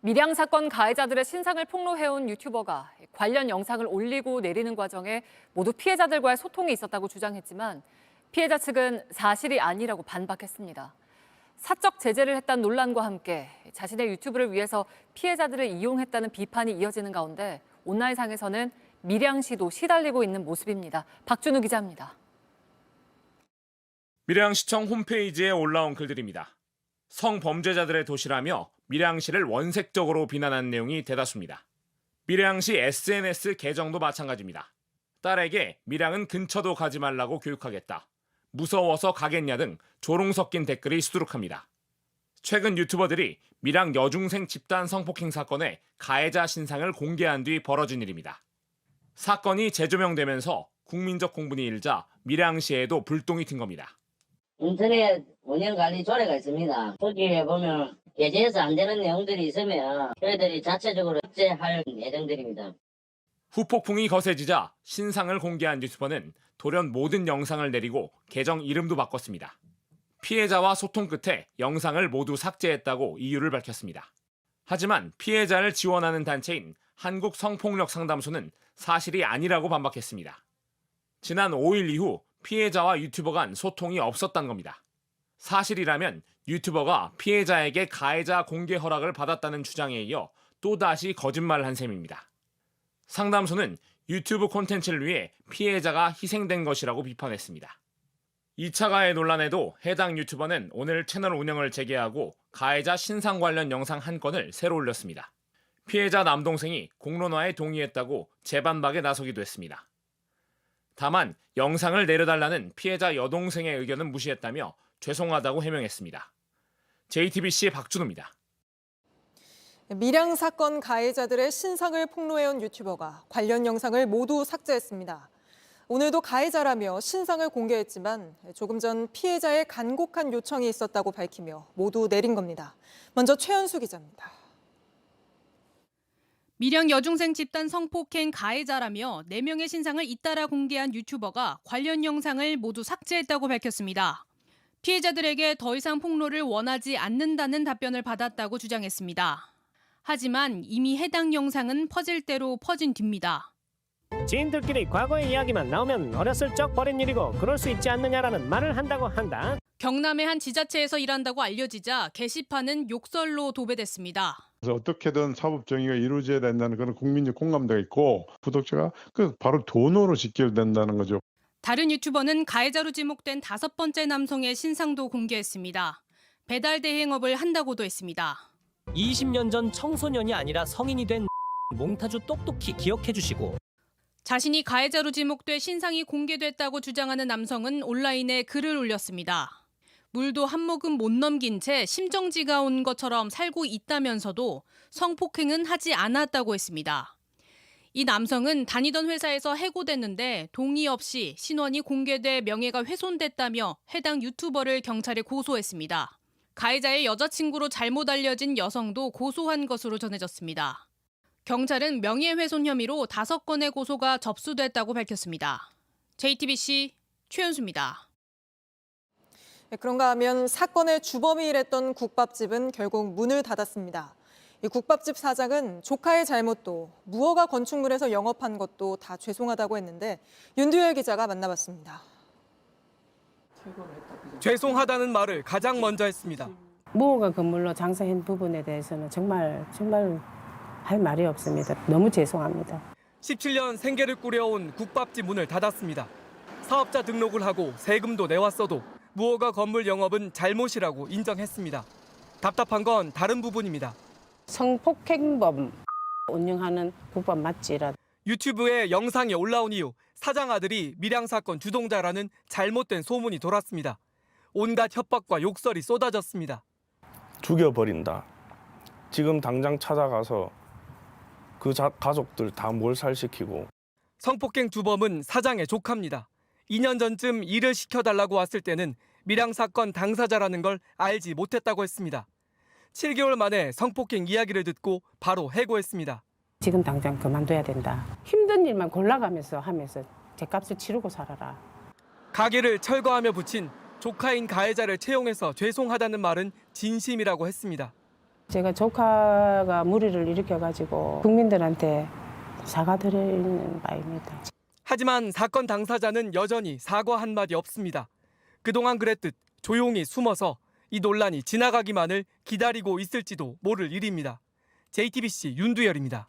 밀양 사건 가해자들의 신상을 폭로해온 유튜버가 관련 영상을 올리고 내리는 과정에 모두 피해자들과의 소통이 있었다고 주장했지만 피해자 측은 사실이 아니라고 반박했습니다. 사적 제재를 했다는 논란과 함께 자신의 유튜브를 위해서 피해자들을 이용했다는 비판이 이어지는 가운데 온라인상에서는 밀양시도 시달리고 있는 모습입니다. 박준우 기자입니다. 밀양시청 홈페이지에 올라온 글들입니다. 성범죄자들의 도시라며 밀양시를 원색적으로 비난한 내용이 대다수입니다. 밀양시 SNS 계정도 마찬가지입니다. 딸에게 밀양은 근처도 가지 말라고 교육하겠다. 무서워서 가겠냐 등 조롱 섞인 댓글이 수두룩합니다. 최근 유튜버들이 밀양 여중생 집단 성폭행 사건의 가해자 신상을 공개한 뒤 벌어진 일입니다. 사건이 재조명되면서 국민적 공분이 일자 밀양시에도 불똥이 튄 겁니다. 인터넷 운영관리 조례가 있습니다. 거기에 보면 게재해서 안 되는 내용들이 있으면 저희들이 자체적으로 삭제할 예정들입니다. 후폭풍이 거세지자 신상을 공개한 유튜버는 돌연 모든 영상을 내리고 계정 이름도 바꿨습니다. 피해자와 소통 끝에 영상을 모두 삭제했다고 이유를 밝혔습니다. 하지만 피해자를 지원하는 단체인 한국성폭력상담소는 사실이 아니라고 반박했습니다. 지난 5일 이후 피해자와 유튜버 간 소통이 없었다는 겁니다. 사실이라면 유튜버가 피해자에게 가해자 공개 허락을 받았다는 주장에 이어 또다시 거짓말을 한 셈입니다. 상담소는 유튜브 콘텐츠를 위해 피해자가 희생된 것이라고 비판했습니다. 2차 가해 논란에도 해당 유튜버는 오늘 채널 운영을 재개하고 가해자 신상 관련 영상 한 건을 새로 올렸습니다. 피해자 남동생이 공론화에 동의했다고 재반박에 나서기도 했습니다. 다만 영상을 내려달라는 피해자 여동생의 의견은 무시했다며 죄송하다고 해명했습니다. JTBC 박준우입니다. 밀양 사건 가해자들의 신상을 폭로해온 유튜버가 관련 영상을 모두 삭제했습니다. 오늘도 가해자라며 신상을 공개했지만 조금 전 피해자의 간곡한 요청이 있었다고 밝히며 모두 내린 겁니다. 먼저 최현수 기자입니다. 밀양 여중생 집단 성폭행 가해자라며 4명의 신상을 잇따라 공개한 유튜버가 관련 영상을 모두 삭제했다고 밝혔습니다. 피해자들에게 더 이상 폭로를 원하지 않는다는 답변을 받았다고 주장했습니다. 하지만 이미 해당 영상은 퍼질 대로 퍼진 뒤입니다. 지인들끼리 과거의 이야기만 나오면 어렸을 적 벌인 일이고 그럴 수 있지 않느냐라는 말을 한다고 한다. 경남의 한 지자체에서 일한다고 알려지자 게시판은 욕설로 도배됐습니다. 그래서 어떻게든 사법 정의가 이루어져야 된다는 그런 국민적 공감대가 있고 구독자가 바로 돈으로 직결된다는 거죠. 다른 유튜버는 가해자로 지목된 5번째 남성의 신상도 공개했습니다. 배달 대행업을 한다고도 했습니다. 20년 전 청소년이 아니라 성인이 된 몽타주 똑똑히 기억해 주시고. 자신이 가해자로 지목돼 신상이 공개됐다고 주장하는 남성은 온라인에 글을 올렸습니다. 물도 한 모금 못 넘긴 채 심정지가 온 것처럼 살고 있다면서도 성폭행은 하지 않았다고 했습니다. 이 남성은 다니던 회사에서 해고됐는데 동의 없이 신원이 공개돼 명예가 훼손됐다며 해당 유튜버를 경찰에 고소했습니다. 가해자의 여자친구로 잘못 알려진 여성도 고소한 것으로 전해졌습니다. 경찰은 명예훼손 혐의로 5건의 고소가 접수됐다고 밝혔습니다. JTBC 최현수입니다. 그런가 하면 사건의 주범이 일했던 국밥집은 결국 문을 닫았습니다. 이 국밥집 사장은 조카의 잘못도 무허가 건축물에서 영업한 것도 다 죄송하다고 했는데 윤두열 기자가 만나봤습니다. 죄송하다는 말을 가장 먼저 했습니다. 무허가 건물로 장사한 부분에 대해서는 정말 할 말이 없습니다. 너무 죄송합니다. 17년 생계를 꾸려온 국밥집 문을 닫았습니다. 사업자 등록을 하고 세금도 내왔어도 무허가 건물 영업은 잘못이라고 인정했습니다. 답답한 건 다른 부분입니다. 성폭행범 운영하는 국밥 맛집이라. 유튜브에 영상이 올라온 이후 사장 아들이 밀양 사건 주동자라는 잘못된 소문이 돌았습니다. 온갖 협박과 욕설이 쏟아졌습니다. 죽여버린다. 지금 당장 찾아가서 그 가족들 다 몰살시키고. 성폭행 주범은 사장의 조카입니다. 2년 전쯤 일을 시켜달라고 왔을 때는 밀양 사건 당사자라는 걸 알지 못했다고 했습니다. 7개월 만에 성폭행 이야기를 듣고 바로 해고했습니다. 지금 당장 그만둬야 된다. 힘든 일만 골라가면서 하면서 죗값을 치르고 살아라. 가게를 철거하며 붙인 조카인 가해자를 채용해서 죄송하다는 말은 진심이라고 했습니다. 제가 조카가 무리를 일으켜가지고 국민들한테 사과드리는 바입니다. 하지만 사건 당사자는 여전히 사과 한마디 없습니다. 그동안 그랬듯 조용히 숨어서 이 논란이 지나가기만을 기다리고 있을지도 모를 일입니다. JTBC 윤두열입니다.